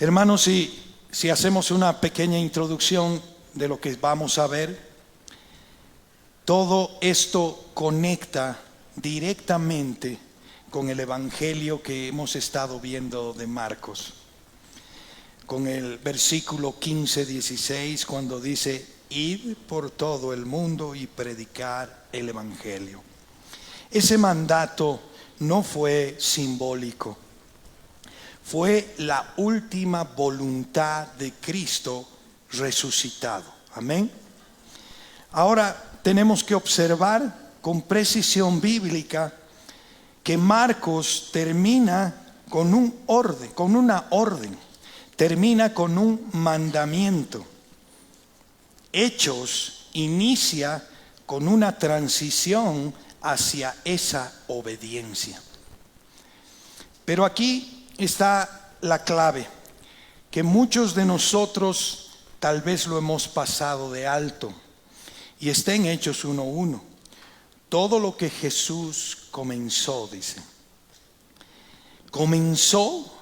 Hermanos, si hacemos una pequeña introducción de lo que vamos a ver, todo esto conecta directamente con el evangelio que hemos estado viendo de Marcos, con el versículo 15-16, cuando dice: id por todo el mundo y predicar el evangelio. Ese mandato no fue simbólico, fue la última voluntad de Cristo resucitado. Amén. Ahora tenemos que observar con precisión bíblica que Marcos termina con una orden, termina con un mandamiento. Hechos inicia con una transición hacia esa obediencia. Pero aquí está la clave, que muchos de nosotros tal vez lo hemos pasado de alto, y está en Hechos 1:1. Todo lo que Jesús comenzó, dice. Comenzó,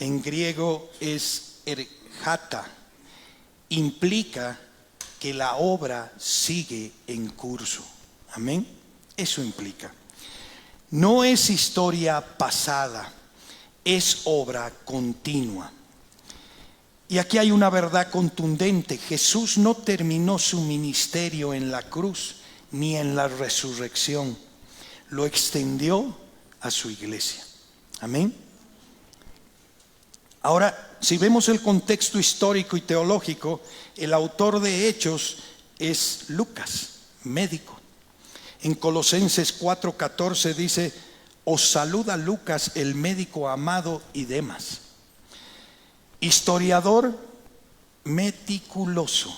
en griego es ergata, implica que la obra sigue en curso. Amén. Eso implica. No es historia pasada, es obra continua. Y aquí hay una verdad contundente: Jesús no terminó su ministerio en la cruz ni en la resurrección, lo extendió a su iglesia. Amén. Ahora, si vemos el contexto histórico y teológico, el autor de Hechos es Lucas, médico. En Colosenses 4:14 dice: os saluda Lucas, el médico amado, y Demas. Historiador meticuloso,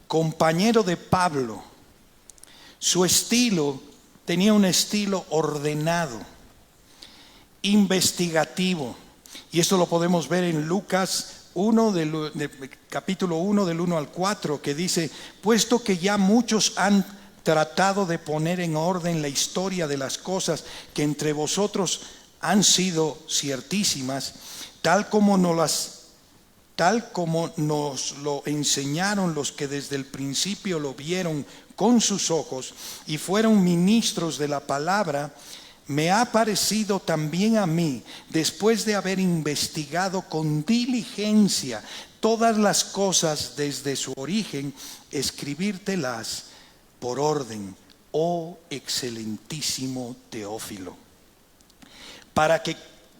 compañero de Pablo. Su estilo tenía un estilo ordenado, investigativo, y esto lo podemos ver en Lucas 1, capítulo 1 del 1 al 4, que dice: puesto que ya muchos han tratado de poner en orden la historia de las cosas que entre vosotros han sido ciertísimas, tal como nos lo enseñaron los que desde el principio lo vieron con sus ojos y fueron ministros de la palabra, me ha parecido también a mí, después de haber investigado con diligencia todas las cosas desde su origen, escribírtelas por orden, oh excelentísimo Teófilo, para que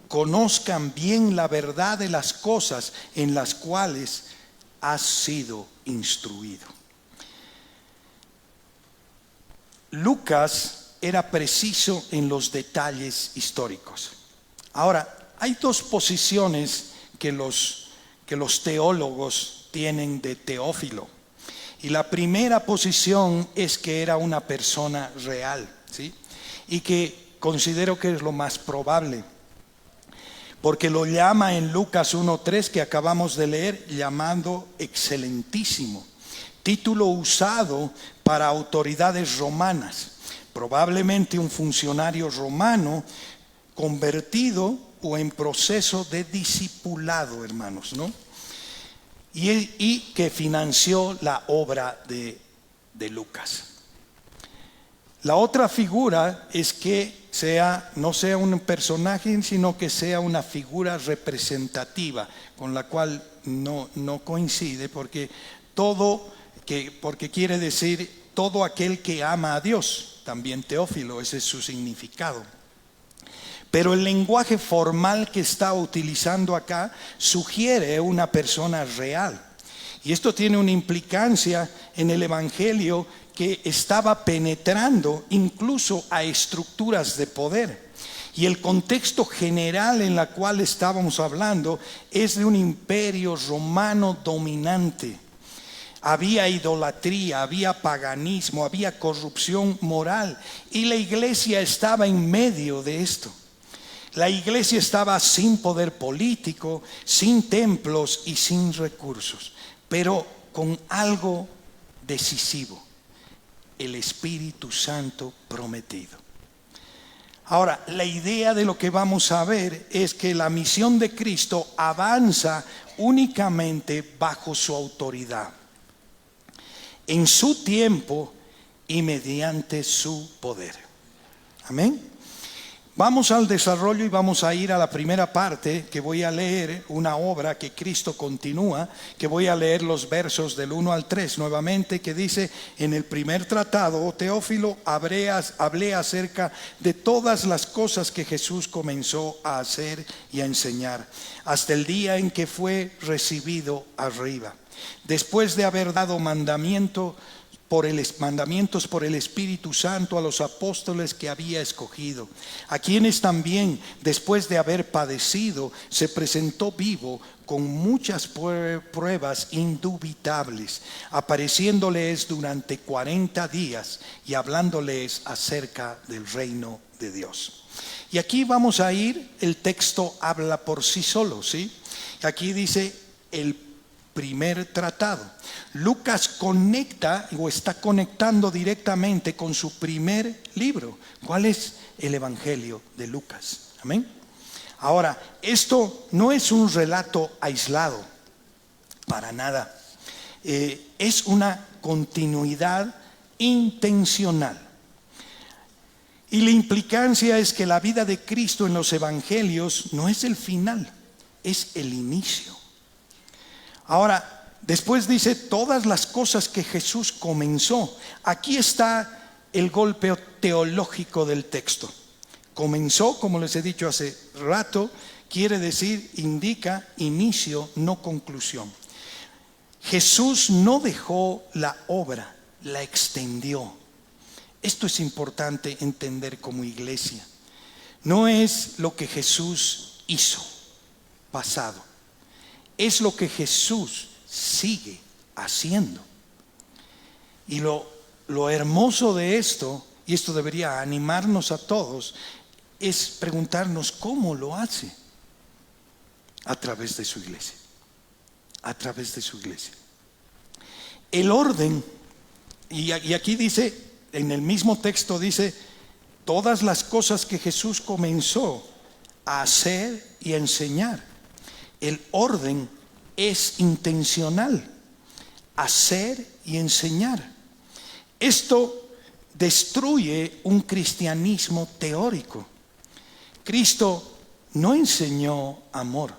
conozcan bien la verdad de las cosas en las cuales has sido instruido. Lucas era preciso en los detalles históricos. Ahora, hay dos posiciones que los teólogos tienen de Teófilo. Y la primera posición es que era una persona real, ¿sí? Y que considero que es lo más probable, porque lo llama en Lucas 1:3, que acabamos de leer, llamando excelentísimo, título usado para autoridades romanas, probablemente un funcionario romano convertido o en proceso de discipulado, hermanos, ¿no? Y que financió la obra de Lucas. La otra figura es que no sea un personaje, sino que sea una figura representativa, con la cual no coincide, porque quiere decir todo aquel que ama a Dios, también Teófilo, ese es su significado. Pero el lenguaje formal que está utilizando acá sugiere una persona real. Y esto tiene una implicancia en el evangelio que estaba penetrando incluso a estructuras de poder. Y el contexto general en el cual estábamos hablando es de un imperio romano dominante. Había idolatría, había paganismo, había corrupción moral, y la iglesia estaba en medio de esto. La iglesia estaba sin poder político, sin templos y sin recursos, pero con algo decisivo: el Espíritu Santo prometido. Ahora, la idea de lo que vamos a ver es que la misión de Cristo avanza únicamente bajo su autoridad, en su tiempo y mediante su poder. Amén. Vamos al desarrollo y vamos a ir a la primera parte, que voy a leer una obra que Cristo continúa, que voy a leer los versos del 1 al 3 nuevamente, que dice: en el primer tratado, oh Teófilo, hablé acerca de todas las cosas que Jesús comenzó a hacer y a enseñar, hasta el día en que fue recibido arriba, después de haber dado mandamientos por el Espíritu Santo a los apóstoles que había escogido, a quienes también, después de haber padecido, se presentó vivo con muchas pruebas indubitables, apareciéndoles durante 40 días y hablándoles acerca del reino de Dios. Y aquí vamos a ir, el texto habla por sí solo, ¿sí? Aquí dice el primer tratado. Lucas conecta o está conectando directamente con su primer libro. ¿Cuál es? El Evangelio de Lucas. Amén. Ahora, esto no es un relato aislado, para nada. Es una continuidad intencional. Y la implicancia es que la vida de Cristo en los evangelios no es el final, es el inicio. Ahora, después dice todas las cosas que Jesús comenzó. Aquí está el golpe teológico del texto. Comenzó, como les he dicho hace rato, quiere decir, indica inicio, no conclusión. Jesús no dejó la obra, la extendió. Esto es importante entender como iglesia. No es lo que Jesús hizo, pasado. Es lo que Jesús sigue haciendo. Y lo hermoso de esto, y esto debería animarnos a todos, es preguntarnos cómo lo hace. A través de su iglesia. A través de su iglesia. El orden, y aquí dice, en el mismo texto dice, todas las cosas que Jesús comenzó a hacer y a enseñar. El orden es intencional, hacer y enseñar. Esto destruye un cristianismo teórico. Cristo no enseñó amor,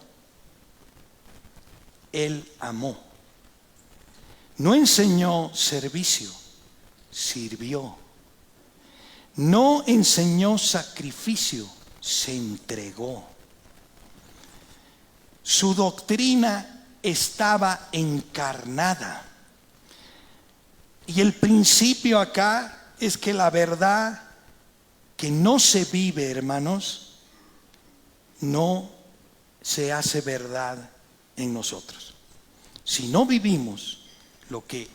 Él amó. No enseñó servicio, sirvió. No enseñó sacrificio, se entregó. Su doctrina estaba encarnada. Y el principio acá es que la verdad que no se vive, hermanos, no se hace verdad en nosotros. Si no vivimos lo que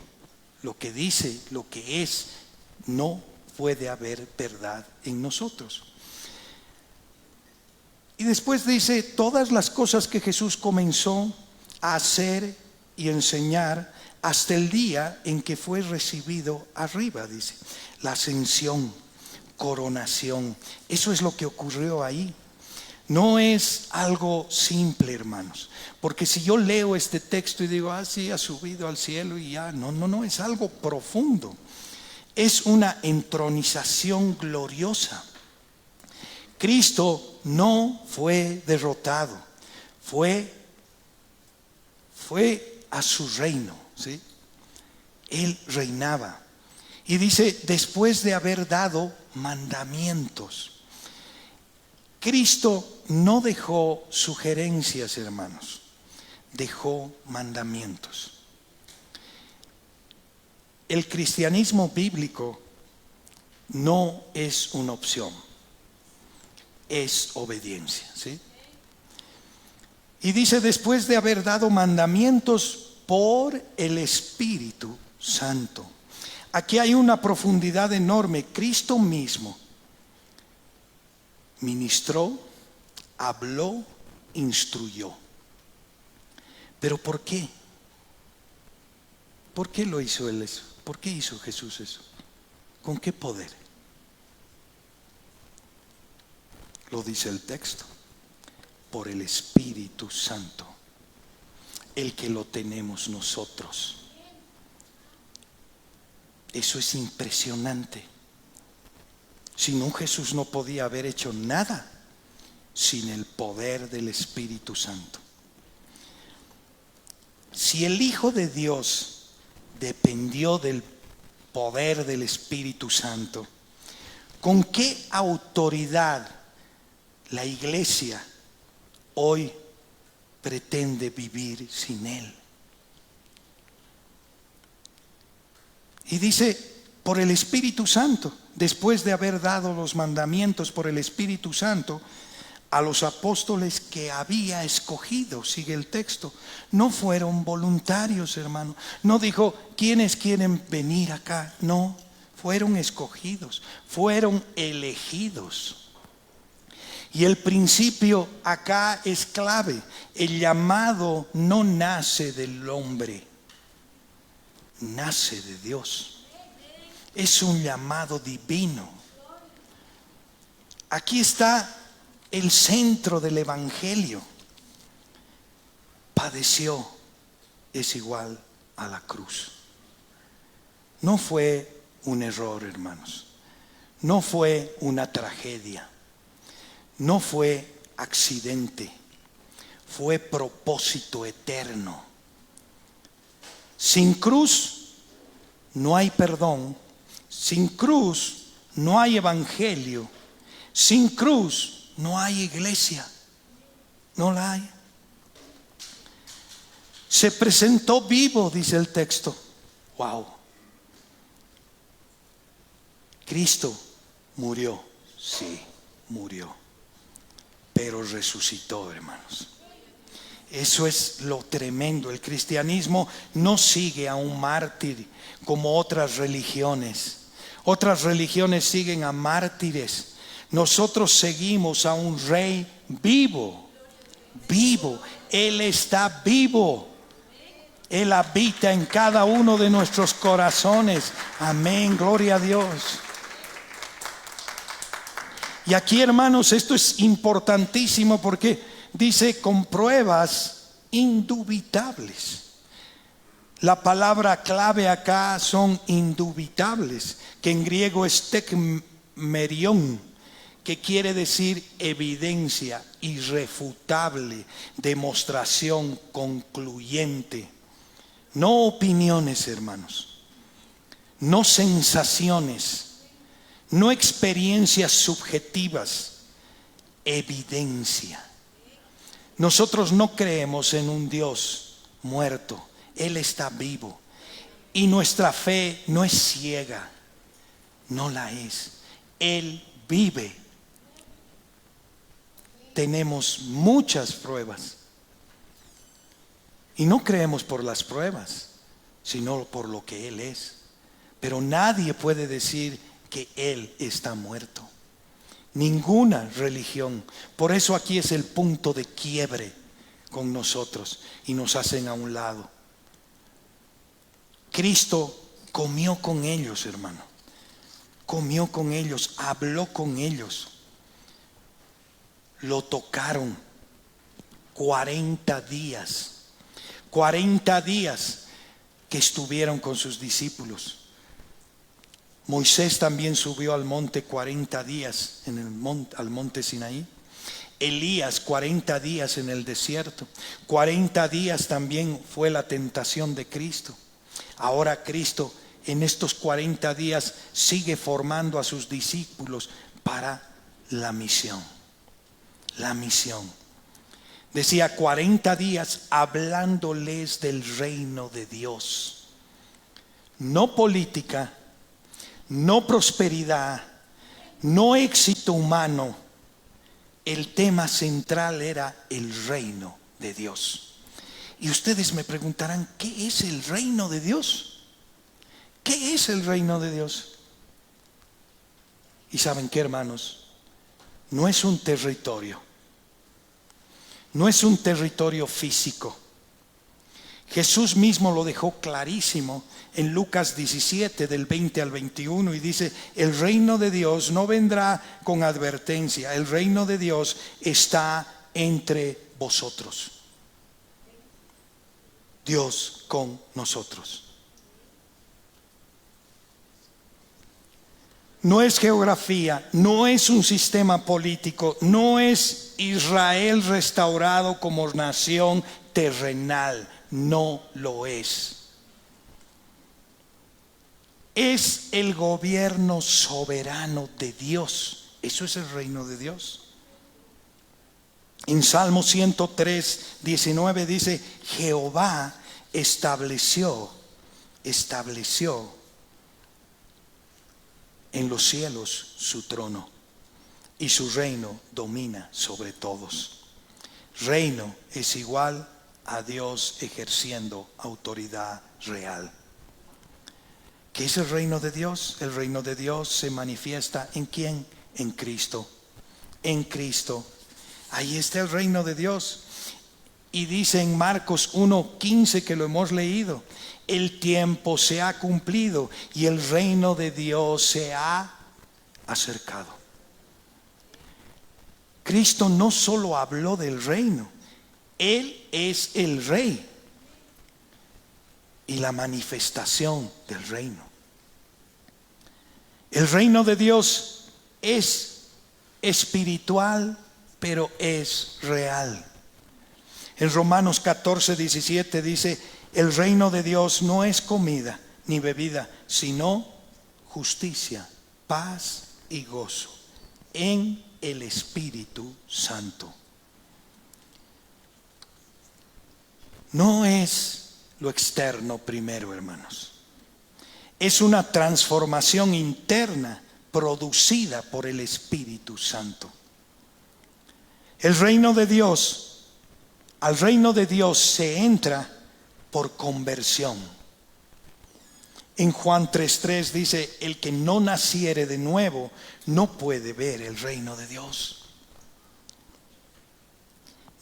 dice, lo que es, no puede haber verdad en nosotros. Y después dice todas las cosas que Jesús comenzó a hacer y enseñar hasta el día en que fue recibido arriba, dice. La ascensión, coronación, eso es lo que ocurrió ahí. No es algo simple, hermanos, porque si yo leo este texto y digo, sí, ha subido al cielo y ya, no, es algo profundo. Es una entronización gloriosa. Cristo no fue derrotado, fue a su reino, ¿sí? Él reinaba. Y dice, después de haber dado mandamientos. Cristo no dejó sugerencias, hermanos, dejó mandamientos. El cristianismo bíblico no es una opción. Es obediencia, ¿sí? Y dice, después de haber dado mandamientos por el Espíritu Santo. Aquí hay una profundidad enorme. Cristo mismo ministró, habló, instruyó. ¿Pero por qué? ¿Por qué lo hizo Él eso? ¿Por qué hizo Jesús eso? ¿Con qué poder? Lo dice el texto. Por el Espíritu Santo, el que lo tenemos nosotros. Eso es impresionante. Si no, Jesús no podía haber hecho nada sin el poder del Espíritu Santo. Si el Hijo de Dios dependió del poder del Espíritu Santo, ¿con qué autoridad la iglesia hoy pretende vivir sin Él? Y dice, por el Espíritu Santo, después de haber dado los mandamientos por el Espíritu Santo a los apóstoles que había escogido, sigue el texto, no fueron voluntarios, hermano. No dijo, ¿quiénes quieren venir acá? No, fueron escogidos, fueron elegidos. Y el principio acá es clave. El llamado no nace del hombre, nace de Dios. Es un llamado divino. Aquí está el centro del evangelio. Padeció, es igual a la cruz. No fue un error, hermanos. No fue una tragedia. No fue accidente. Fue propósito eterno. Sin cruz no hay perdón. Sin cruz no hay evangelio. Sin cruz no hay iglesia. No la hay. Se presentó vivo, dice el texto. Wow. Cristo murió. Sí, murió. Pero resucitó, hermanos. Eso es lo tremendo. El cristianismo no sigue a un mártir como otras religiones. Otras religiones siguen a mártires. Nosotros seguimos a un rey vivo. Vivo. Él está vivo. Él habita en cada uno de nuestros corazones. Amén. Gloria a Dios. Y aquí, hermanos, esto es importantísimo porque dice con pruebas indubitables. La palabra clave acá son indubitables, que en griego es tekmerion, que quiere decir evidencia, irrefutable, demostración concluyente. No opiniones, hermanos, no sensaciones, no experiencias subjetivas, evidencia. Nosotros no creemos en un Dios muerto. Él está vivo. Y nuestra fe no es ciega. No la es. Él vive. Tenemos muchas pruebas. Y no creemos por las pruebas, sino por lo que Él es. Pero nadie puede decir que Él está muerto. Ninguna religión. Por eso aquí es el punto de quiebre con nosotros y nos hacen a un lado. Cristo comió con ellos, hermano. Comió con ellos, habló con ellos. Lo tocaron 40 días. 40 días que estuvieron con sus discípulos. Moisés también subió al monte 40 días al monte Sinaí. Elías 40 días en el desierto. 40 días también fue la tentación de Cristo. Ahora Cristo en estos 40 días sigue formando a sus discípulos para la misión. La misión. Decía 40 días hablándoles del reino de Dios. No política. No prosperidad, no éxito humano. El tema central era el reino de Dios. Y ustedes me preguntarán, ¿qué es el reino de Dios? ¿Qué es el reino de Dios? Y ¿saben qué, hermanos? No es un territorio. No es un territorio físico. Jesús mismo lo dejó clarísimo en Lucas 17, del 20 al 21, y dice: el reino de Dios no vendrá con advertencia, el reino de Dios está entre vosotros. Dios con nosotros. No es geografía, no es un sistema político, no es Israel restaurado como nación terrenal, no lo es. Es el gobierno soberano de Dios. Eso es el reino de Dios. En Salmo 103, 19 dice: Jehová estableció en los cielos su trono, y su reino domina sobre todos. Reino es igual a Dios ejerciendo autoridad real. ¿Qué es el reino de Dios? El reino de Dios se manifiesta ¿en quién? En Cristo. En Cristo. Ahí está el reino de Dios. Y dice en Marcos 1:15, que lo hemos leído: el tiempo se ha cumplido y el reino de Dios se ha acercado. Cristo no solo habló del reino, Él es el rey y la manifestación del reino. El reino de Dios es espiritual, pero es real. En Romanos 14, 17 dice: el reino de Dios no es comida ni bebida, sino justicia, paz y gozo en el Espíritu Santo. No es lo externo primero, hermanos. Es una transformación interna producida por el Espíritu Santo. El reino de Dios, al reino de Dios se entra por conversión. En Juan 3:3 dice: el que no naciere de nuevo no puede ver el reino de Dios.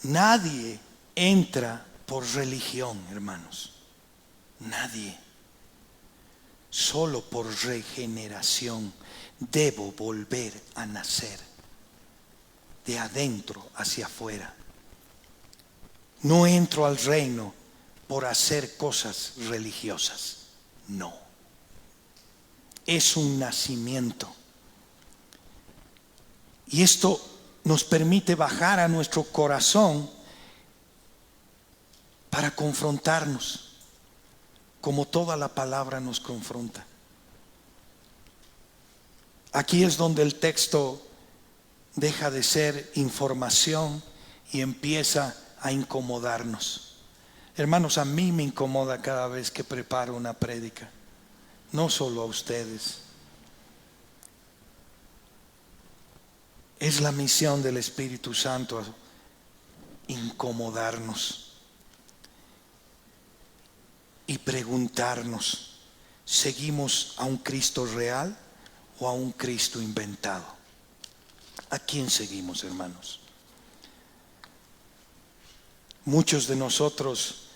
Nadie entra por religión, hermanos. Nadie. Solo por regeneración. Debo volver a nacer de adentro hacia afuera. No entro al reino por hacer cosas religiosas. No. Es un nacimiento. Y esto nos permite bajar a nuestro corazón para confrontarnos, como toda la palabra nos confronta. Aquí es donde el texto deja de ser información y empieza a incomodarnos. Hermanos, a mí me incomoda cada vez que preparo una prédica, no solo a ustedes. Es la misión del Espíritu Santo incomodarnos y preguntarnos: ¿seguimos a un Cristo real o a un Cristo inventado? ¿A quién seguimos, hermanos? Muchos de nosotros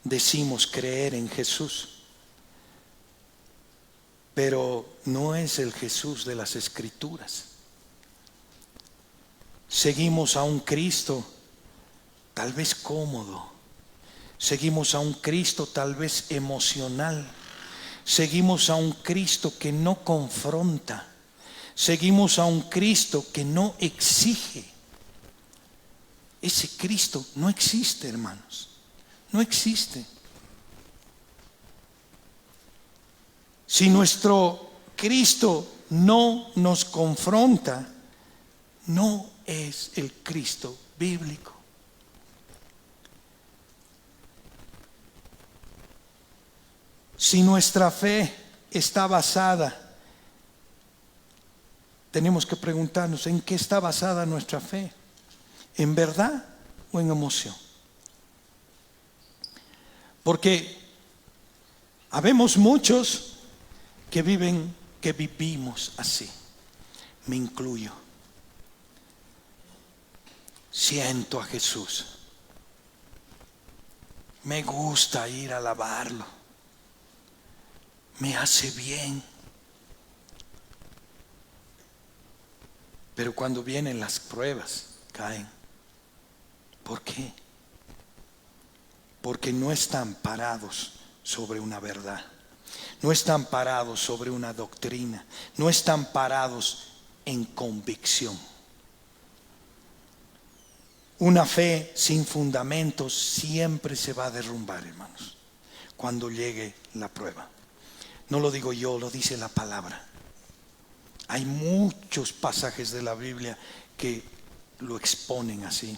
decimos creer en Jesús, pero no es el Jesús de las Escrituras. Seguimos a un Cristo tal vez cómodo, seguimos a un Cristo tal vez emocional, seguimos a un Cristo que no confronta, seguimos a un Cristo que no exige. Ese Cristo no existe, hermanos, no existe. Si nuestro Cristo no nos confronta, no es el Cristo bíblico. Si nuestra fe está basada, tenemos que preguntarnos: ¿en qué está basada nuestra fe? ¿En verdad o en emoción? Porque habemos muchos que vivimos así. Me incluyo. Siento a Jesús. Me gusta ir a alabarlo. Me hace bien. Pero cuando vienen las pruebas, caen. ¿Por qué? Porque no están parados sobre una verdad. No están parados sobre una doctrina. No están parados en convicción. Una fe sin fundamentos siempre se va a derrumbar, hermanos, cuando llegue la prueba. No lo digo yo, lo dice la palabra. Hay muchos pasajes de la Biblia que lo exponen así.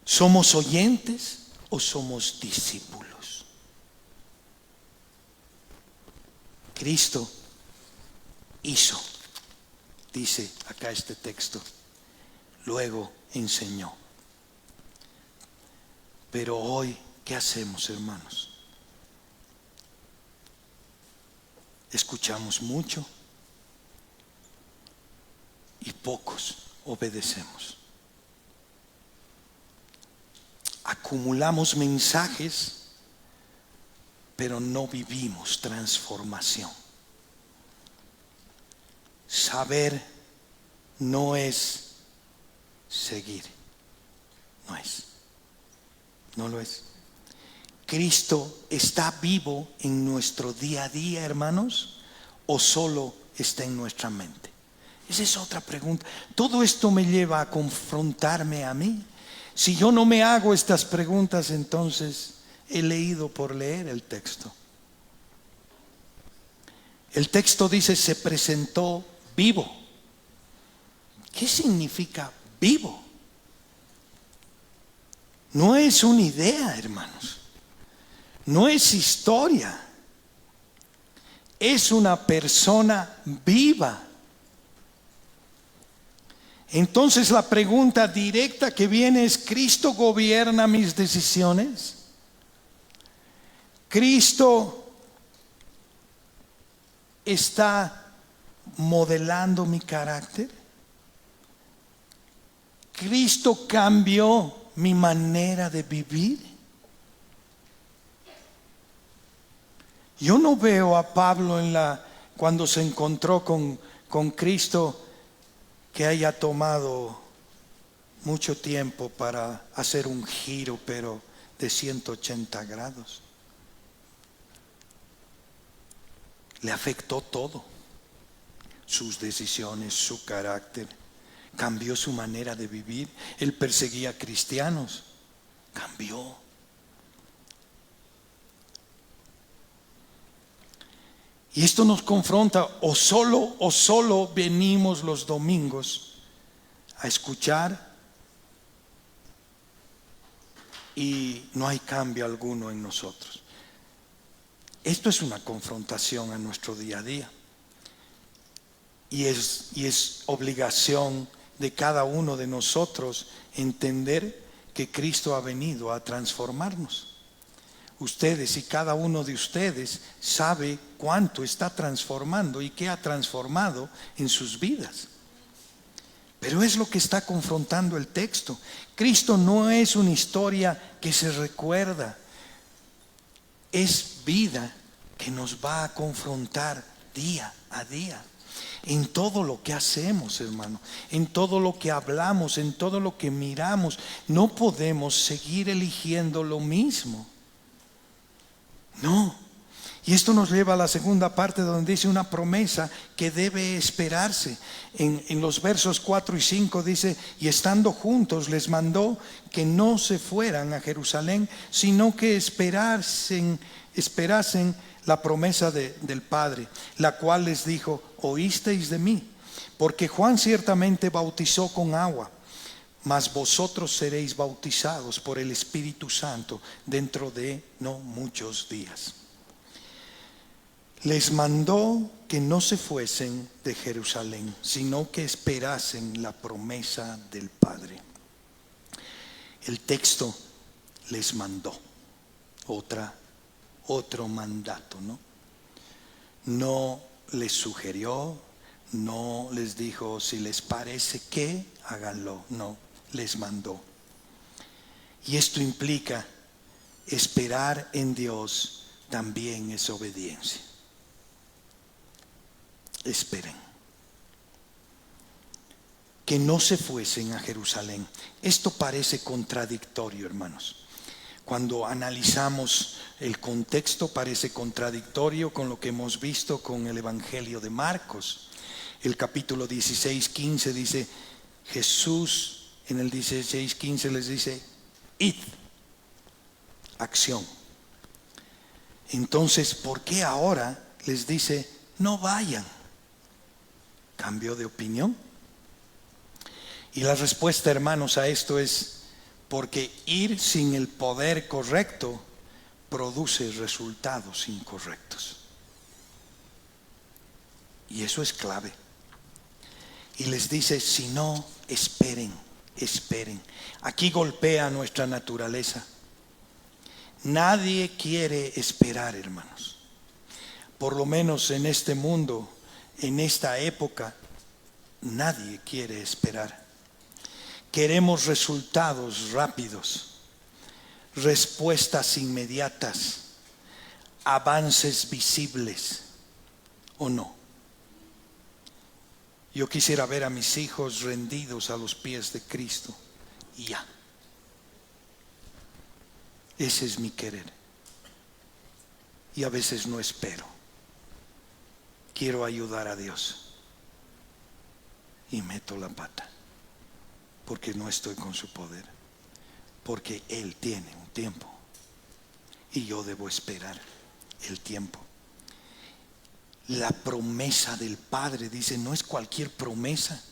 ¿Somos oyentes o somos discípulos? Cristo hizo, dice acá este texto, luego enseñó. Pero hoy, ¿qué hacemos, hermanos? Escuchamos mucho y pocos obedecemos. Acumulamos mensajes, pero no vivimos transformación. Saber no es seguir. No lo es. ¿Cristo está vivo en nuestro día a día, hermanos? ¿O solo está en nuestra mente? Esa es otra pregunta. Todo esto me lleva a confrontarme a mí. Si yo no me hago estas preguntas, entonces he leído por leer el texto. El texto dice, se presentó vivo. ¿Qué significa vivo? No es una idea, hermanos. No es historia. Es una persona viva. Entonces la pregunta directa que viene es, ¿Cristo gobierna mis decisiones? ¿Cristo está modelando mi carácter? ¿Cristo cambió mi manera de vivir? Yo no veo a Pablo cuando se encontró con Cristo, que haya tomado mucho tiempo para hacer un giro, pero de 180 grados. Le afectó todo, sus decisiones, su carácter, cambió su manera de vivir. Él perseguía a cristianos, cambió. Y esto nos confronta, o solo venimos los domingos a escuchar y no hay cambio alguno en nosotros. Esto es una confrontación a nuestro día a día. Y es obligación de cada uno de nosotros entender que Cristo ha venido a transformarnos. Ustedes y cada uno de ustedes sabe cuánto está transformando y qué ha transformado en sus vidas. Pero es lo que está confrontando el texto. Cristo no es una historia que se recuerda, es vida que nos va a confrontar día a día. En todo lo que hacemos, hermano, en todo lo que hablamos, en todo lo que miramos, no podemos seguir eligiendo lo mismo. No. Y esto nos lleva a la segunda parte, donde dice una promesa que debe esperarse. En los versos 4 y 5 dice, y estando juntos les mandó que no se fueran a Jerusalén, sino que esperasen la promesa del Padre, la cual les dijo, oísteis de mí, porque Juan ciertamente bautizó con agua, mas vosotros seréis bautizados por el Espíritu Santo dentro de no muchos días. Les mandó que no se fuesen de Jerusalén, sino que esperasen la promesa del Padre. El texto les mandó otro mandato, ¿no? No les sugirió, no les dijo, si les parece que háganlo, no, les mandó. Y esto implica esperar en Dios también es obediencia. Esperen. Que no se fuesen a Jerusalén. Esto parece contradictorio, hermanos. Cuando analizamos el contexto, parece contradictorio con lo que hemos visto con el Evangelio de Marcos. El capítulo 16, 15 dice, Jesús en el 16, 15 les dice, id, acción. Entonces, ¿por qué ahora les dice, no vayan? ¿Cambio de opinión? Y la respuesta, hermanos, a esto es porque ir sin el poder correcto produce resultados incorrectos. Y eso es clave. Y les dice, si no, esperen, esperen. Aquí golpea nuestra naturaleza. Nadie quiere esperar, hermanos. Por lo menos en este mundo, en esta época, nadie quiere esperar. Queremos resultados rápidos, respuestas inmediatas, avances visibles, ¿o no? Yo quisiera ver a mis hijos rendidos a los pies de Cristo y ya. Ese es mi querer. Y a veces no espero. Quiero ayudar a Dios y meto la pata. Porque no estoy con su poder. Porque Él tiene un tiempo. Y yo debo esperar el tiempo. La promesa del Padre, dice, no es cualquier promesa.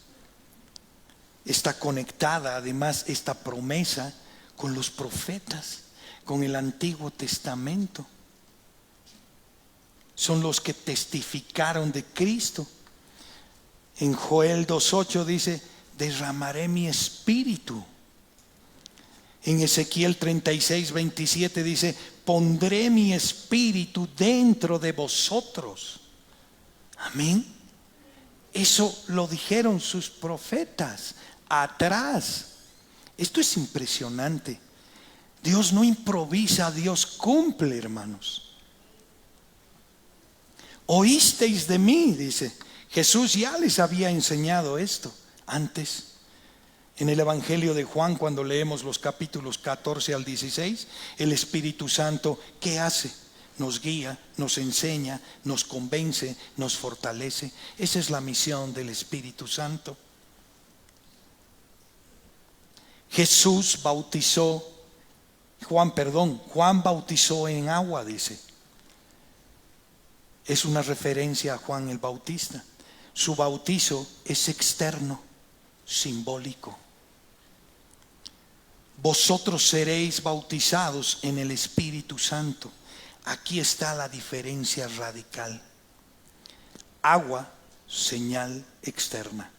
Está conectada además esta promesa con los profetas, con el Antiguo Testamento. Son los que testificaron de Cristo. En Joel 2:8 dice, derramaré mi espíritu. En Ezequiel 36:27 dice, pondré mi espíritu dentro de vosotros. Amén. Eso lo dijeron sus profetas atrás. Esto es impresionante. Dios no improvisa, Dios cumple, hermanos. Oísteis de mí, dice. Jesús ya les había enseñado esto antes. En el Evangelio de Juan, cuando leemos los capítulos 14 al 16, el Espíritu Santo, ¿qué hace? Nos guía, nos enseña, nos convence, nos fortalece. Esa es la misión del Espíritu Santo. Jesús bautizó, Juan bautizó en agua, dice. Es una referencia a Juan el Bautista. Su bautizo es externo, simbólico. Vosotros seréis bautizados en el Espíritu Santo. Aquí está la diferencia radical. Agua, señal externa.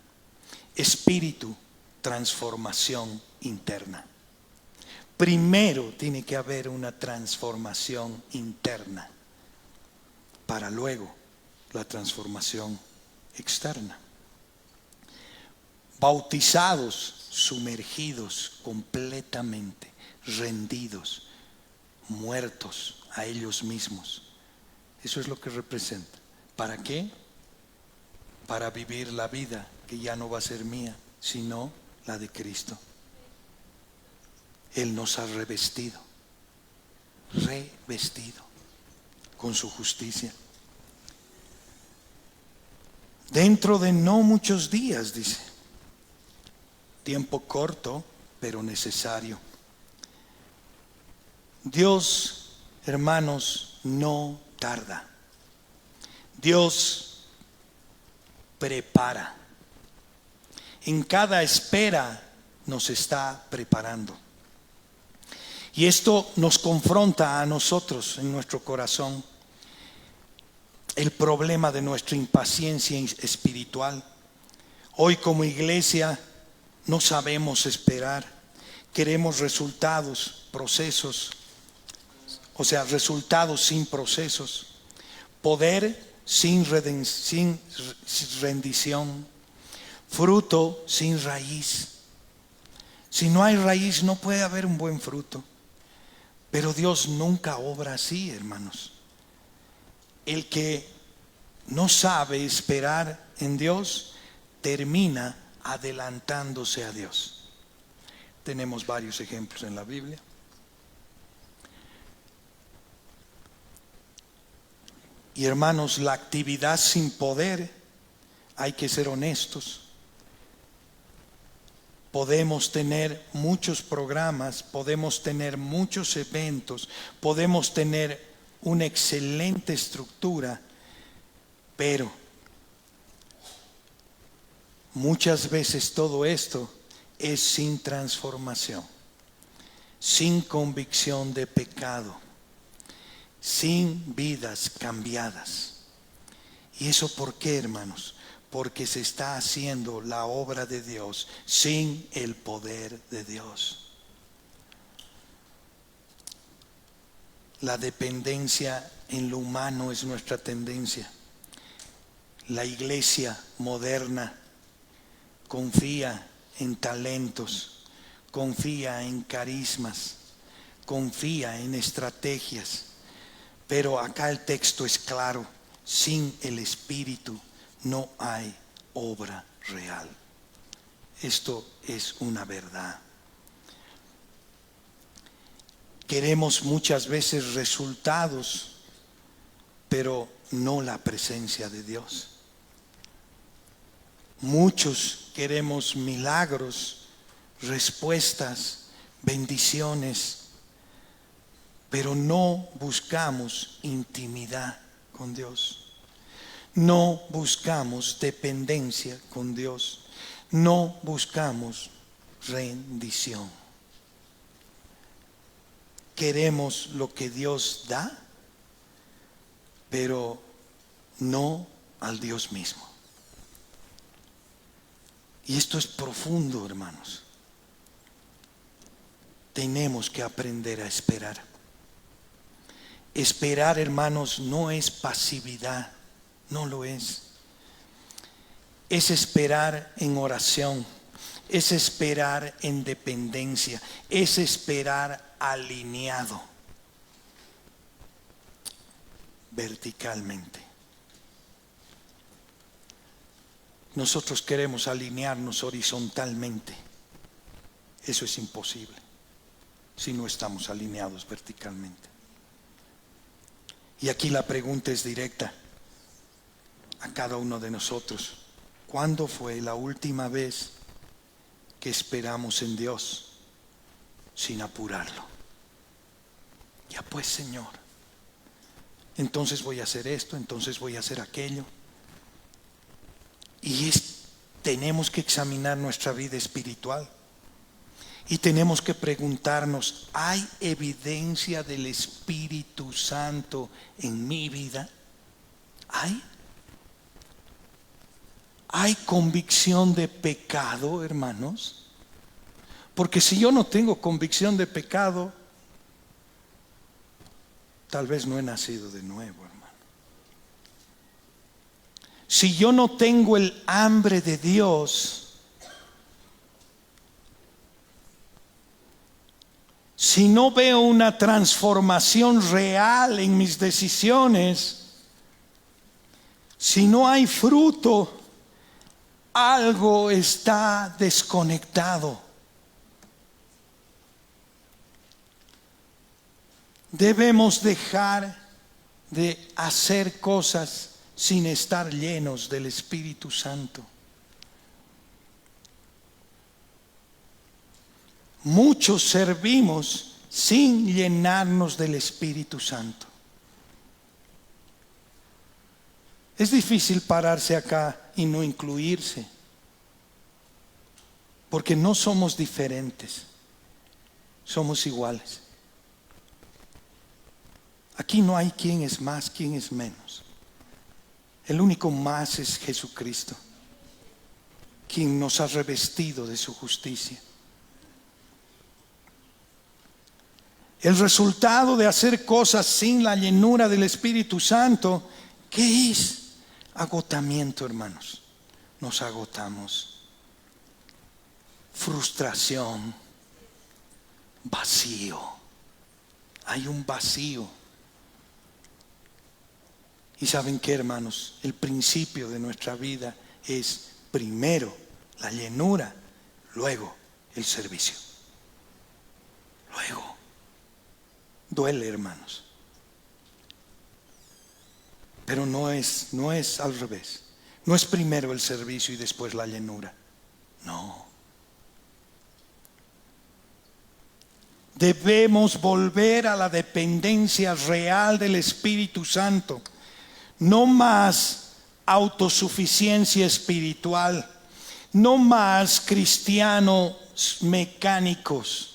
Espíritu, transformación interna. Primero tiene que haber una transformación interna para luego la transformación externa. Bautizados, sumergidos completamente, rendidos, muertos a ellos mismos. Eso es lo que representa. ¿Para qué? Para vivir la vida que ya no va a ser mía, sino la de Cristo. Él nos ha revestido con su justicia. Dentro de no muchos días, dice. Tiempo corto, pero necesario. Dios, hermanos, no tarda. Dios prepara. En cada espera nos está preparando. Y esto nos confronta a nosotros en nuestro corazón. El problema de nuestra impaciencia espiritual. Hoy como iglesia no sabemos esperar. Queremos resultados, procesos. O sea, resultados sin procesos. Poder sin rendición. Fruto sin raíz. Si no hay raíz no puede haber un buen fruto. Pero Dios nunca obra así, hermanos. El que no sabe esperar en Dios termina adelantándose a Dios. Tenemos varios ejemplos en la Biblia. Y hermanos, la actividad sin poder, hay que ser honestos. Podemos tener muchos programas, podemos tener muchos eventos, podemos tener una excelente estructura, pero muchas veces todo esto es sin transformación, sin convicción de pecado, sin vidas cambiadas. ¿Y eso por qué, hermanos? Porque se está haciendo la obra de Dios sin el poder de Dios. La dependencia en lo humano es nuestra tendencia. La iglesia moderna confía en talentos, confía en carismas, confía en estrategias. Pero acá el texto es claro: sin el Espíritu no hay obra real. Esto es una verdad. Queremos muchas veces resultados, pero no la presencia de Dios. Muchos queremos milagros, respuestas, bendiciones, pero no buscamos intimidad con Dios. No buscamos dependencia con Dios. No buscamos rendición. Queremos lo que Dios da, pero no al Dios mismo. Y esto es profundo, hermanos. Tenemos que aprender a esperar. Esperar, hermanos, no es pasividad. No lo es. Es esperar en oración, es esperar en dependencia, es esperar alineado verticalmente. Nosotros queremos alinearnos horizontalmente. Eso es imposible si no estamos alineados verticalmente. Y aquí la pregunta es directa a cada uno de nosotros: ¿cuándo fue la última vez que esperamos en Dios sin apurarlo? Ya pues, Señor, entonces voy a hacer esto, entonces voy a hacer aquello. Y tenemos que examinar nuestra vida espiritual. Y tenemos que preguntarnos: ¿hay evidencia del Espíritu Santo en mi vida? ¿Hay convicción de pecado, hermanos? Porque si yo no tengo convicción de pecado, tal vez no he nacido de nuevo, hermano. Si yo no tengo el hambre de Dios, si no veo una transformación real en mis decisiones, si no hay fruto, algo está desconectado. Debemos dejar de hacer cosas sin estar llenos del Espíritu Santo. Muchos servimos sin llenarnos del Espíritu Santo. Es difícil pararse acá y no incluirse, porque no somos diferentes, somos iguales. Aquí no hay quién es más, quién es menos. El único más es Jesucristo, quien nos ha revestido de su justicia. El resultado de hacer cosas sin la llenura del Espíritu Santo, ¿qué es? Agotamiento, hermanos. Nos agotamos. Frustración, vacío, hay un vacío. Y ¿saben qué, hermanos? El principio de nuestra vida es primero la llenura, luego el servicio. Luego. Duele, hermanos. Pero no es al revés. No es primero el servicio y después la llenura. No. Debemos volver a la dependencia real del Espíritu Santo. No más autosuficiencia espiritual, no más cristianos mecánicos.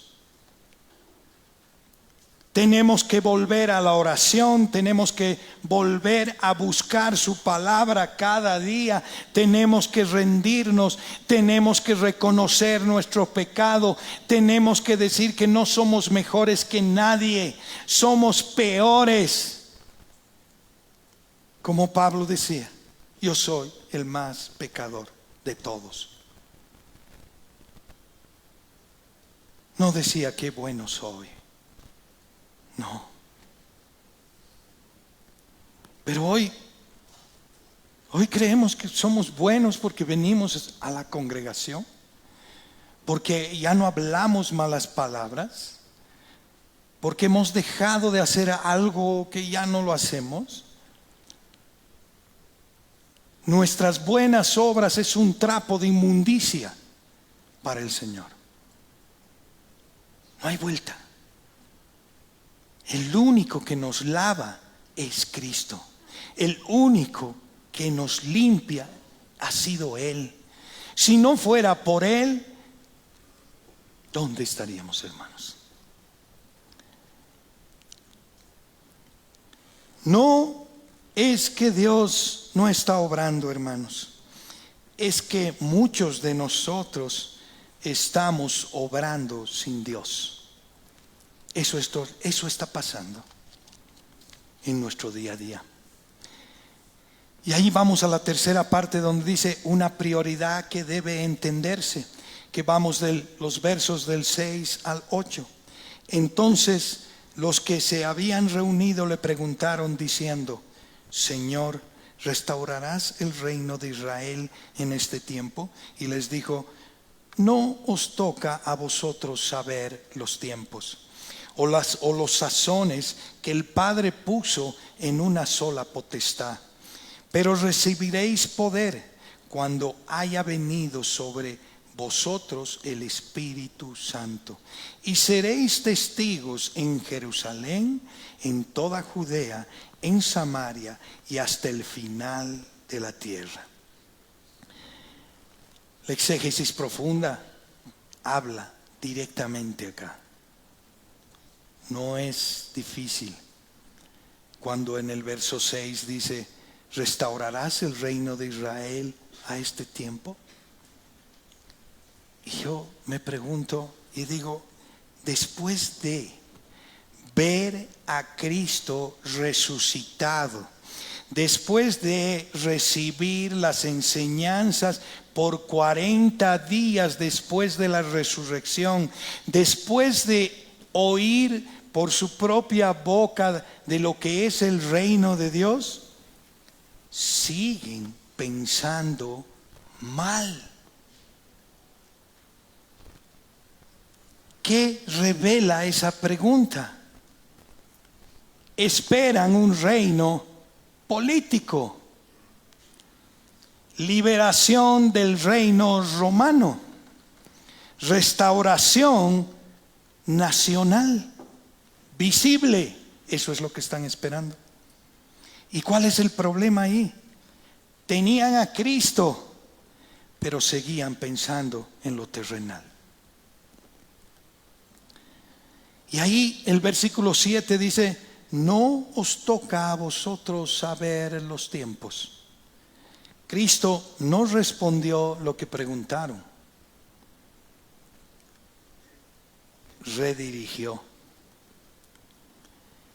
Tenemos que volver a la oración, tenemos que volver a buscar su palabra cada día, tenemos que rendirnos, tenemos que reconocer nuestro pecado, tenemos que decir que no somos mejores que nadie, somos peores. Como Pablo decía, yo soy el más pecador de todos. No decía qué bueno soy. No. Pero hoy creemos que somos buenos porque venimos a la congregación, porque ya no hablamos malas palabras, porque hemos dejado de hacer algo que ya no lo hacemos. Nuestras buenas obras es un trapo de inmundicia para el Señor. No hay vuelta. El único que nos lava es Cristo. El único que nos limpia ha sido Él. Si no fuera por Él, ¿dónde estaríamos, hermanos? No es que Dios no está obrando, hermanos. Es que muchos de nosotros estamos obrando sin Dios. Eso está pasando en nuestro día a día. Y ahí vamos a la tercera parte donde dice una prioridad que debe entenderse, que vamos de los versos del 6 al 8. Entonces los que se habían reunido le preguntaron diciendo: Señor, ¿restaurarás el reino de Israel en este tiempo? Y les dijo: no os toca a vosotros saber los tiempos o los sazones que el Padre puso en una sola potestad, pero recibiréis poder cuando haya venido sobre vosotros el Espíritu Santo, y seréis testigos en Jerusalén, en toda Judea, en Samaria y hasta el final de la tierra. La exégesis profunda habla directamente acá. No es difícil cuando en el verso 6 dice: ¿restaurarás el reino de Israel a este tiempo? Y yo me pregunto y digo, después de ver a Cristo resucitado, después de recibir las enseñanzas por 40 días después de la resurrección, después de oír por su propia boca de lo que es el reino de Dios, siguen pensando mal. ¿Qué revela esa pregunta? Esperan un reino político, liberación del reino romano, restauración nacional, visible. Eso es lo que están esperando. ¿Y cuál es el problema ahí? Tenían a Cristo, pero seguían pensando en lo terrenal. Y ahí el versículo 7 dice: no os toca a vosotros saber los tiempos. Cristo no respondió lo que preguntaron, redirigió.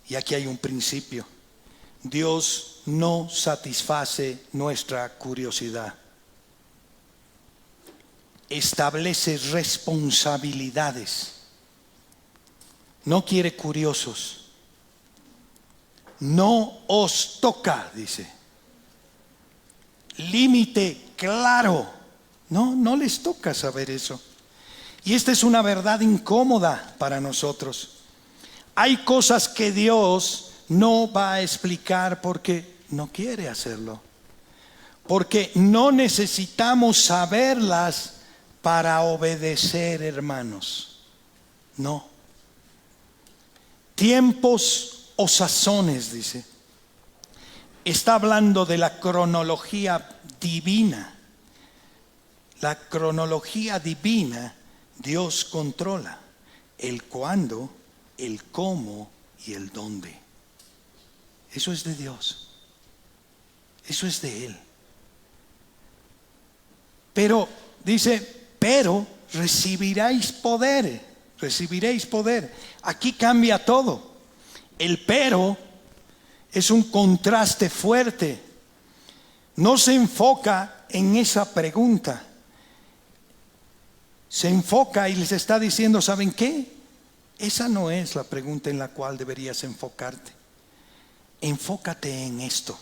Y aquí hay un principio: Dios no satisface nuestra curiosidad, establece responsabilidades. No quiere curiosos, no os toca, dice. Límite claro. No les toca saber eso. Y esta es una verdad incómoda para nosotros. Hay cosas que Dios no va a explicar porque no quiere hacerlo. Porque no necesitamos saberlas para obedecer, hermanos. No. Tiempos o sazones, dice. Está hablando de la cronología divina. La cronología divina, Dios controla el cuándo, el cómo y el dónde. Eso es de Dios. Eso es de Él. Pero, dice, pero recibiréis poder. Recibiréis poder. Aquí cambia todo. El pero es un contraste fuerte. No se enfoca en esa pregunta. Se enfoca y les está diciendo, ¿saben qué? Esa no es la pregunta en la cual deberías enfocarte. Enfócate en esto.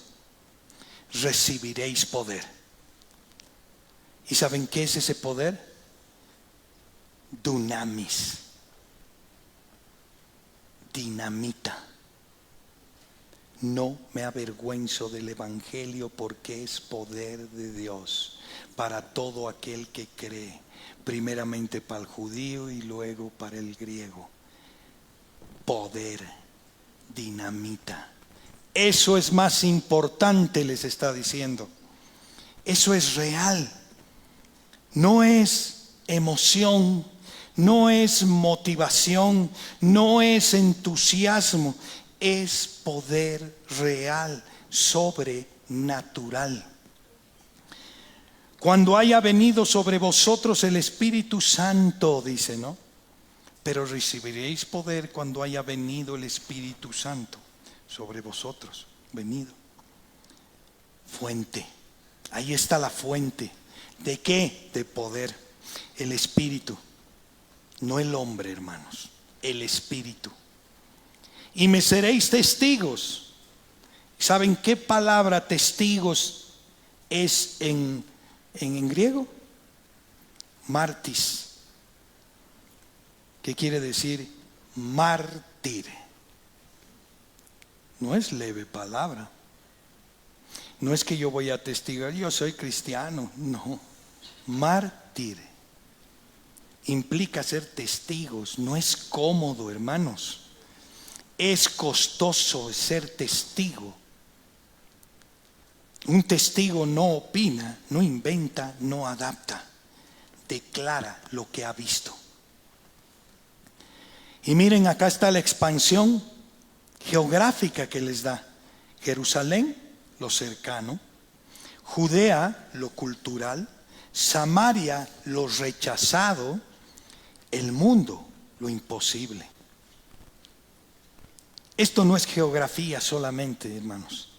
Recibiréis poder. ¿Y saben qué es ese poder? Dunamis. Dinamita. No me avergüenzo del Evangelio porque es poder de Dios para todo aquel que cree, primeramente para el judío y luego para el griego. Poder, dinamita. Eso es más importante, les está diciendo. Eso es real. No es emoción, no es motivación, no es entusiasmo, es poder real, sobrenatural. Cuando haya venido sobre vosotros el Espíritu Santo, dice, ¿no? Pero recibiréis poder cuando haya venido el Espíritu Santo sobre vosotros, venido. Fuente, ahí está la fuente. ¿De qué? De poder. El Espíritu, no el hombre, hermanos, el Espíritu. Y me seréis testigos. ¿Saben qué palabra testigos es en griego? Martis. ¿Qué quiere decir? Mártir. No es leve palabra. No es que yo voy a testigar, yo soy cristiano. No. Mártir implica ser testigos. No es cómodo, hermanos. Es costoso ser testigo. Un testigo no opina, no inventa, no adapta. Declara lo que ha visto. Y miren, acá está la expansión geográfica que les da. Jerusalén, lo cercano. Judea, lo cultural. Samaria, lo rechazado. El mundo, lo imposible. Esto no es geografía solamente, hermanos.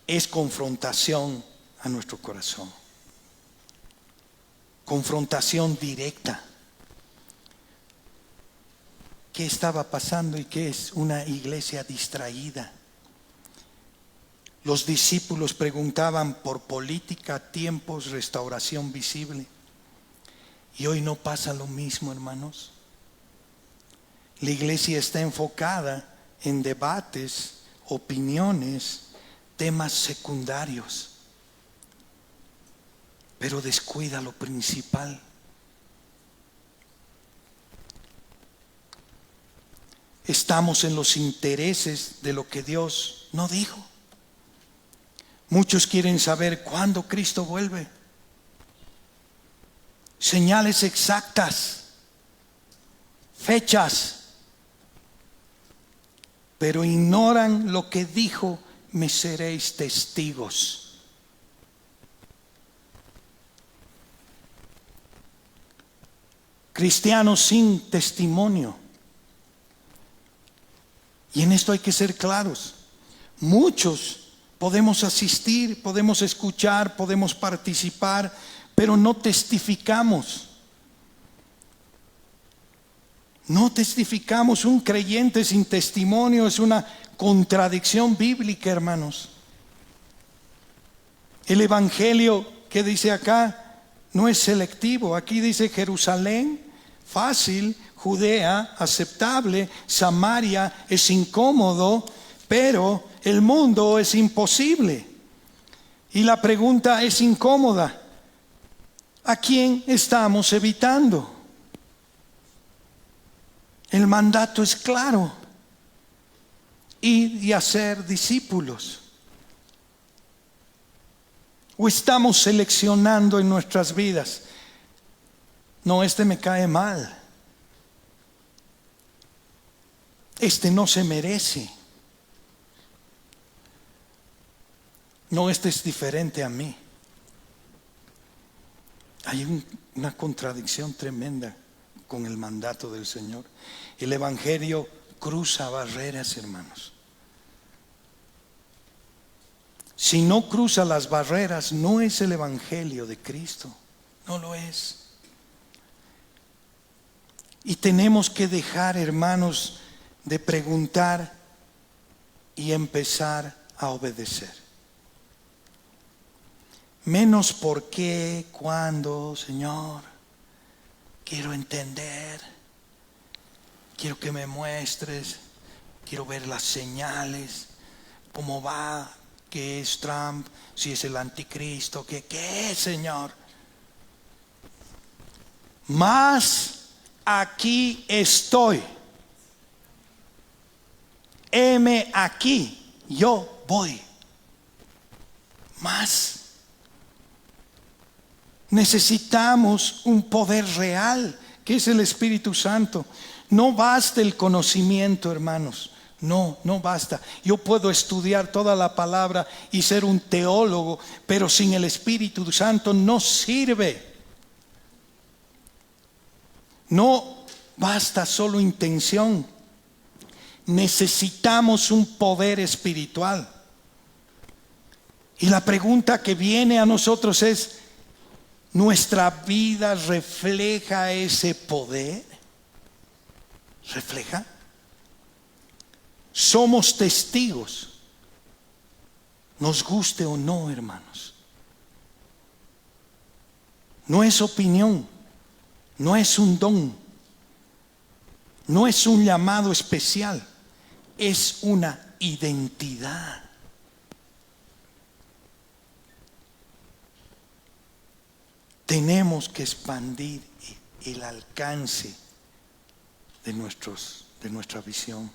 Es confrontación a nuestro corazón. Confrontación directa. ¿Qué estaba pasando y qué es? Una iglesia distraída. Los discípulos preguntaban por política, tiempos, restauración visible. Y hoy no pasa lo mismo, hermanos. La iglesia está enfocada en debates, opiniones, temas secundarios, pero descuida lo principal. Estamos en los intereses de lo que Dios no dijo. Muchos quieren saber cuándo Cristo vuelve. Señales exactas, fechas, pero ignoran lo que dijo: me seréis testigos. Cristianos sin testimonio. Y en esto hay que ser claros. Muchos podemos asistir, podemos escuchar, podemos participar, pero no testificamos. No testificamos. Un creyente sin testimonio es una contradicción bíblica, hermanos. El evangelio que dice acá no es selectivo. Aquí dice Jerusalén, fácil; Judea, aceptable; Samaria es incómodo, pero el mundo es imposible. Y la pregunta es incómoda: ¿a quién estamos evitando? El mandato es claro: ir y hacer discípulos. ¿O estamos seleccionando en nuestras vidas? No, este me cae mal, este no se merece, no, este es diferente a mí. Hay una contradicción tremenda con el mandato del Señor. El evangelio cruza barreras, hermanos. Si no cruza las barreras, no es el evangelio de Cristo, no lo es. Y tenemos que dejar, hermanos, de preguntar y empezar a obedecer. Menos por qué, cuándo, Señor. Quiero entender, quiero que me muestres, quiero ver las señales, cómo va, qué es Trump, si es el anticristo, qué es, Señor. Mas aquí estoy, heme aquí, yo voy. Más necesitamos un poder real, que es el Espíritu Santo. No basta el conocimiento, hermanos. No basta. Yo puedo estudiar toda la palabra y ser un teólogo, pero sin el Espíritu Santo no sirve. No basta solo intención. Necesitamos un poder espiritual. Y la pregunta que viene a nosotros es: ¿nuestra vida refleja ese poder? ¿Refleja? Somos testigos, nos guste o no, hermanos. No es opinión, no es un don, no es un llamado especial, es una identidad. Tenemos que expandir el alcance de nuestra visión.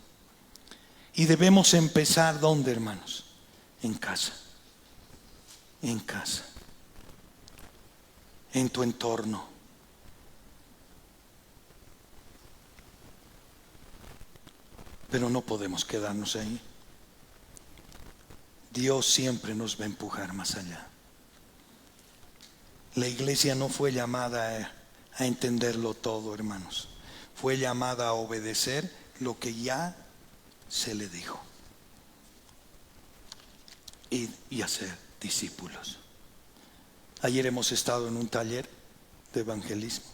Y debemos empezar, ¿dónde, hermanos? En casa. En casa. En tu entorno. Pero no podemos quedarnos ahí. Dios siempre nos va a empujar más allá. La iglesia no fue llamada a entenderlo todo, hermanos. Fue llamada a obedecer lo que ya se le dijo. Ir y hacer discípulos. Ayer hemos estado en un taller de evangelismo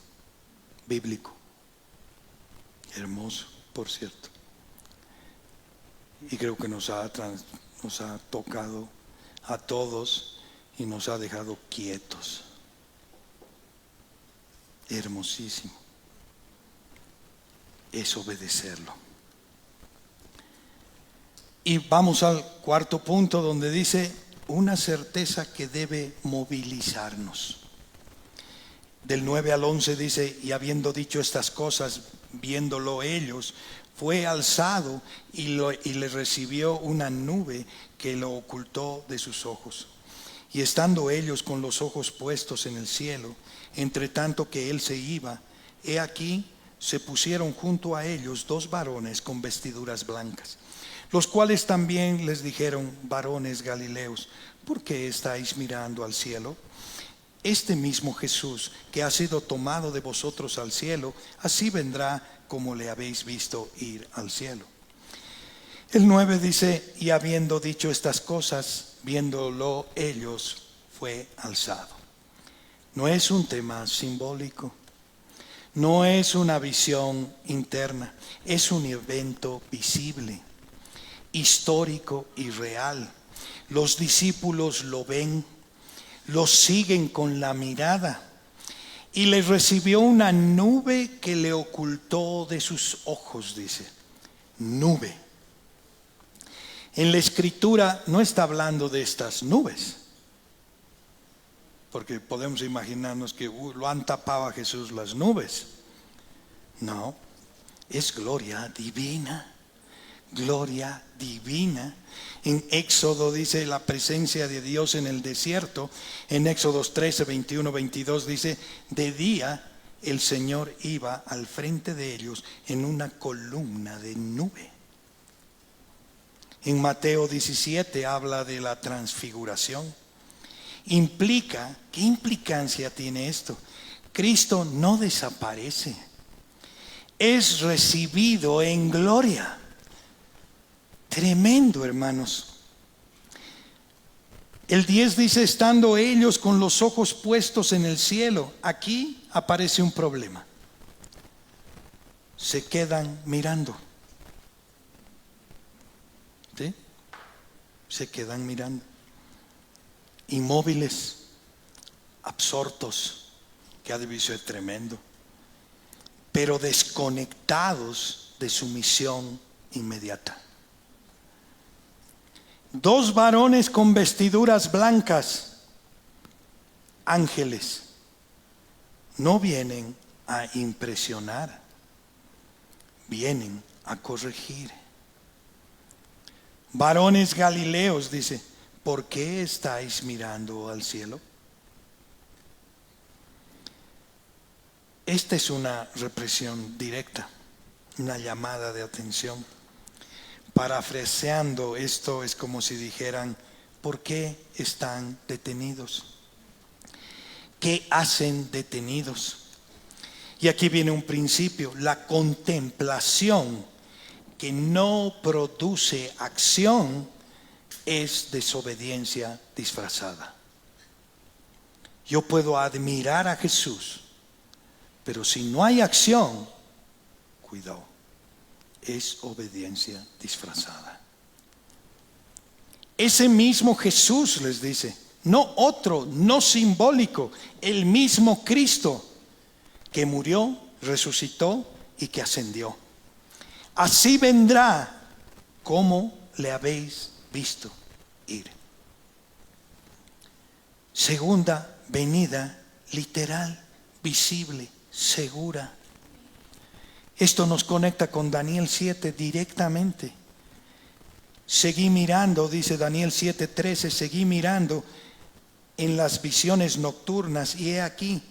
bíblico. Hermoso, por cierto. Y creo que nos ha tocado a todos y nos ha dejado quietos. Hermosísimo. Es obedecerlo. Y vamos al cuarto punto, donde dice una certeza que debe movilizarnos. Del 9 al 11 dice: y habiendo dicho estas cosas, viéndolo ellos, fue alzado y le recibió una nube que lo ocultó de sus ojos. Y estando ellos con los ojos puestos en el cielo, entre tanto que él se iba, he aquí se pusieron junto a ellos 2 varones con vestiduras blancas, los cuales también les dijeron: varones Galileos, ¿por qué estáis mirando al cielo? Este mismo Jesús que ha sido tomado de vosotros al cielo, así vendrá como le habéis visto ir al cielo. El 9 dice: y habiendo dicho estas cosas, viéndolo ellos, fue alzado. No es un tema simbólico, no es una visión interna, es un evento visible. histórico y real. Los discípulos lo ven, lo siguen con la mirada. Y le recibió una nube que le ocultó de sus ojos, dice. Nube. En la Escritura no está hablando de estas nubes, porque podemos imaginarnos que lo han tapado a Jesús las nubes. No, es gloria divina, gloria divina. En Éxodo dice la presencia de Dios en el desierto. En Éxodos 13, 21, 22 dice, de día el Señor iba al frente de ellos en una columna de nube. En Mateo 17 habla de la transfiguración. ¿Qué implicancia tiene esto? Cristo no desaparece, es recibido en gloria. Tremendo, hermanos. El 10 dice, estando ellos con los ojos puestos en el cielo. Aquí aparece un problema. Se quedan mirando. ¿Sí? Se quedan mirando. Inmóviles, absortos, que ha debido ser tremendo, pero desconectados de su misión inmediata. 2 varones con vestiduras blancas, ángeles, no vienen a impresionar, vienen a corregir. Varones galileos, dice, ¿por qué estáis mirando al cielo? Esta es una represión directa, una llamada de atención. Parafraseando esto es como si dijeran, ¿por qué están detenidos? ¿Qué hacen detenidos? Y aquí viene un principio, la contemplación que no produce acción es desobediencia disfrazada. Yo puedo admirar a Jesús, pero si no hay acción, cuidado, es obediencia disfrazada. Ese mismo Jesús, les dice, no otro, no simbólico, el mismo Cristo que murió, resucitó y que ascendió. Así vendrá como le habéis visto ir. Segunda venida literal, visible, segura. Esto nos conecta con Daniel 7 directamente. Seguí mirando, dice Daniel 7:13, seguí mirando en las visiones nocturnas y he aquí,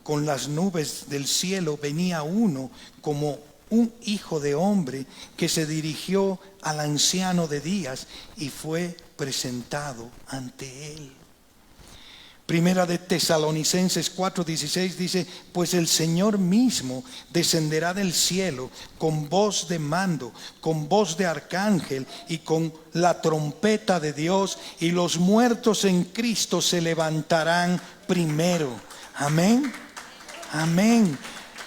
con las nubes del cielo venía uno como un hijo de hombre que se dirigió al anciano de días y fue presentado ante él. Primera de Tesalonicenses 4:16 dice, pues el Señor mismo descenderá del cielo con voz de mando, con voz de arcángel y con la trompeta de Dios, y los muertos en Cristo se levantarán primero. Amén, amén.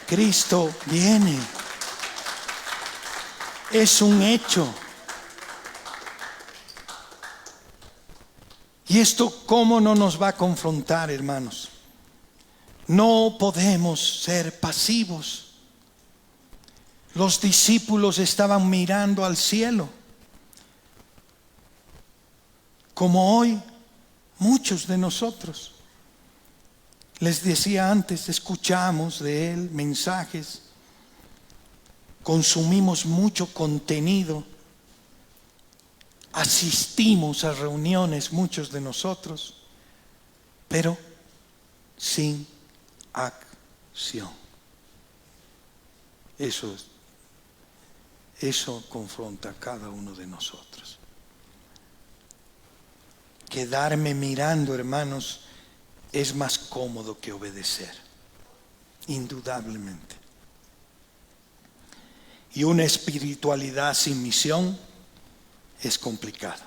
Cristo viene. Es un hecho. ¿Y esto cómo no nos va a confrontar, hermanos? No podemos ser pasivos. Los discípulos estaban mirando al cielo, como hoy muchos de nosotros. Les decía antes, escuchamos de Él mensajes, consumimos mucho contenido, asistimos a reuniones, muchos de nosotros, pero sin acción. Eso confronta a cada uno de nosotros. Quedarme mirando, hermanos, es más cómodo que obedecer, indudablemente. Y una espiritualidad sin misión es complicada.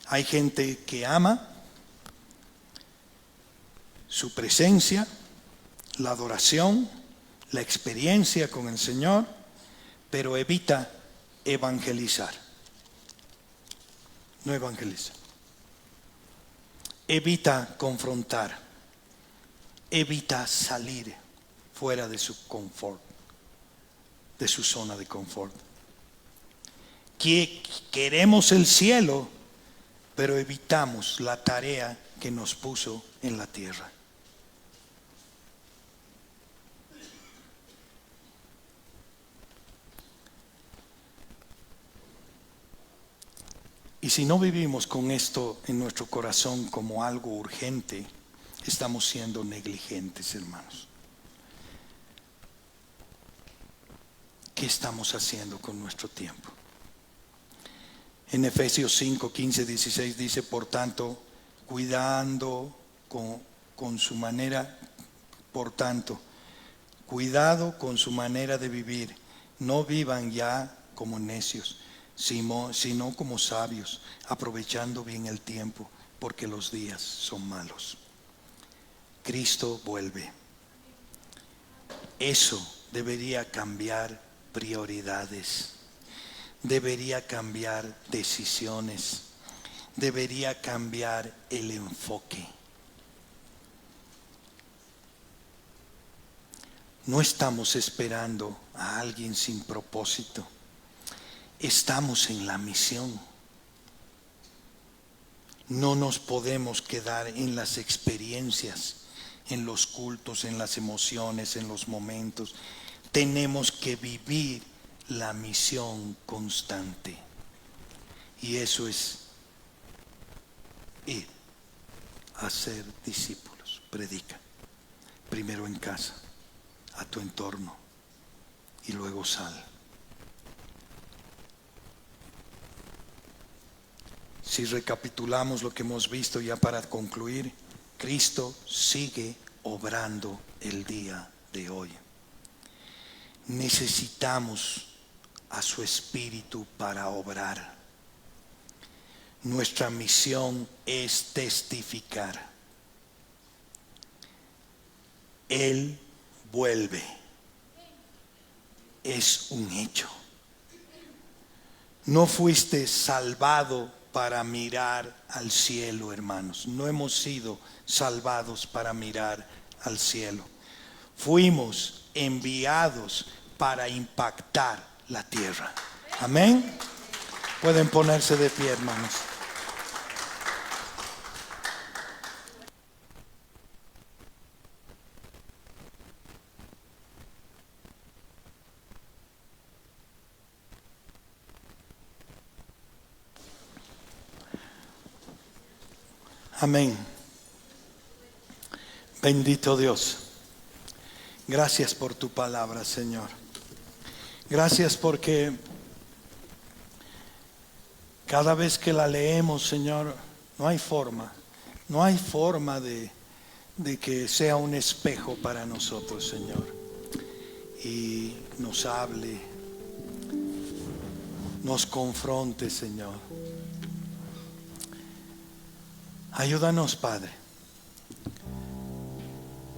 Hay gente que ama su presencia, la adoración, la experiencia con el Señor, pero evita evangelizar. no evangeliza. Evita confrontar, evita salir fuera de su confort, de su zona de confort. Que queremos el cielo, pero evitamos la tarea que nos puso en la tierra. Y si no vivimos con esto en nuestro corazón como algo urgente, estamos siendo negligentes, hermanos. ¿Qué estamos haciendo con nuestro tiempo? En Efesios 5, 15, 16 dice, por tanto, cuidado con su manera de vivir. No vivan ya como necios, sino como sabios, aprovechando bien el tiempo, porque los días son malos. Cristo vuelve. Eso debería cambiar prioridades, debería cambiar decisiones, debería cambiar el enfoque. No estamos esperando a alguien sin propósito. Estamos en la misión. No nos podemos quedar en las experiencias, en los cultos, en las emociones, en los momentos. Tenemos que vivir la misión constante. Y eso es ir a ser discípulos. Predica. Primero en casa, a tu entorno, y luego sal. Si recapitulamos lo que hemos visto ya para concluir, Cristo sigue obrando el día de hoy. Necesitamos a su Espíritu para obrar. Nuestra misión es testificar. Él vuelve. Es un hecho. No fuiste salvado para mirar al cielo, hermanos. No hemos sido salvados para mirar al cielo. Fuimos enviados para impactar la tierra. Amén. Pueden ponerse de pie, hermanos. Amén. Bendito Dios. Gracias por tu palabra, Señor. Gracias porque cada vez que la leemos, Señor, no hay forma de que sea un espejo para nosotros, Señor. Y nos hable, nos confronte, Señor. Ayúdanos, Padre,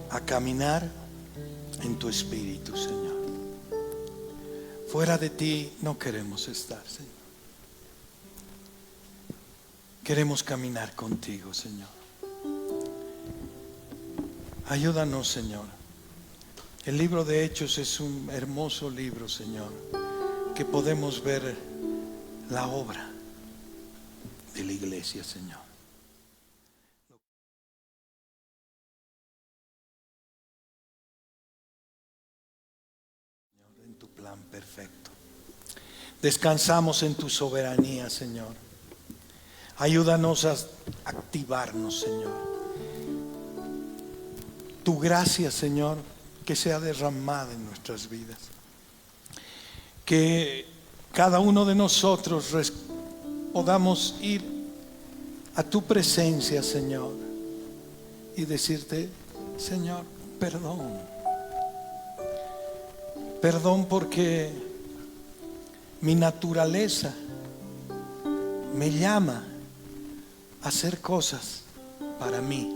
a caminar en tu espíritu, Señor. Fuera de ti no queremos estar, Señor. Queremos caminar contigo, Señor. Ayúdanos, Señor. El libro de Hechos es un hermoso libro, Señor, que podemos ver la obra de la iglesia, Señor. En tu plan perfecto. Descansamos en tu soberanía, Señor. Ayúdanos a activarnos, Señor. Tu gracia, Señor, que sea derramada en nuestras vidas. Que cada uno de nosotros podamos ir a tu presencia, Señor, y decirte, Señor, perdón. Perdón porque mi naturaleza me llama a hacer cosas para mí.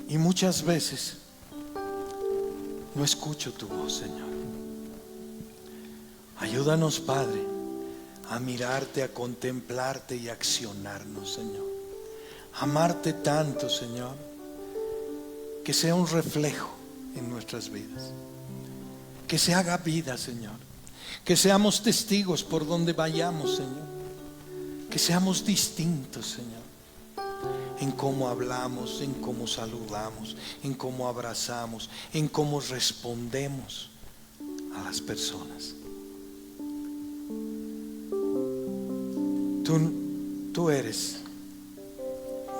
Y muchas veces no escucho tu voz, Señor. Ayúdanos, Padre, a mirarte, a contemplarte y a accionarnos, Señor. Amarte tanto, Señor, que sea un reflejo en nuestras vidas. Que se haga vida, Señor. Que seamos testigos por donde vayamos, Señor. Que seamos distintos, Señor, en cómo hablamos, en cómo saludamos, en cómo abrazamos, en cómo respondemos a las personas. Tú eres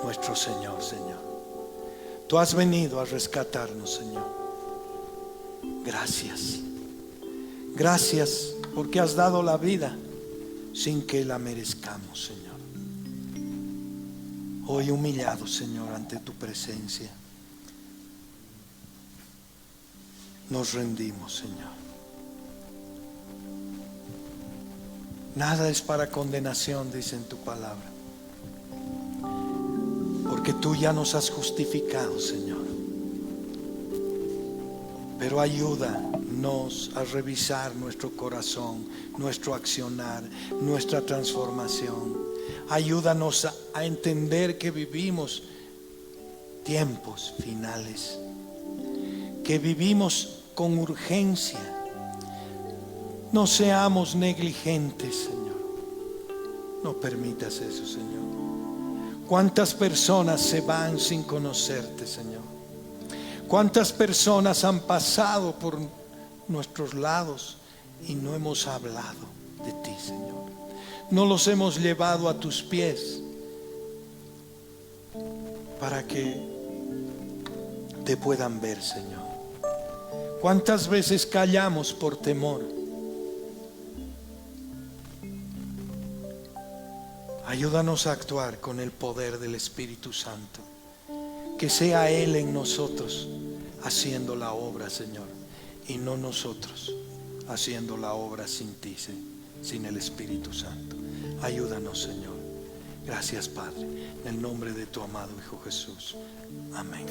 nuestro Señor, Señor. Tú has venido a rescatarnos, Señor. Gracias. Gracias porque has dado la vida sin que la merezcamos, Señor. Hoy humillado, Señor, ante tu presencia, nos rendimos, Señor. Nada es para condenación, dice en tu palabra, porque tú ya nos has justificado, Señor. Pero ayúdanos a revisar nuestro corazón, nuestro accionar, nuestra transformación. Ayúdanos a entender que vivimos tiempos finales, que vivimos con urgencia. No seamos negligentes, Señor. No permitas eso, Señor. ¿Cuántas personas se van sin conocerte, Señor? ¿Cuántas personas han pasado por nuestros lados y no hemos hablado de ti, Señor? No los hemos llevado a tus pies para que te puedan ver, Señor. ¿Cuántas veces callamos por temor? Ayúdanos a actuar con el poder del Espíritu Santo. Que sea Él en nosotros haciendo la obra, Señor, y no nosotros haciendo la obra sin ti, sin el Espíritu Santo. Ayúdanos, Señor. Gracias, Padre, en el nombre de tu amado Hijo Jesús. Amén.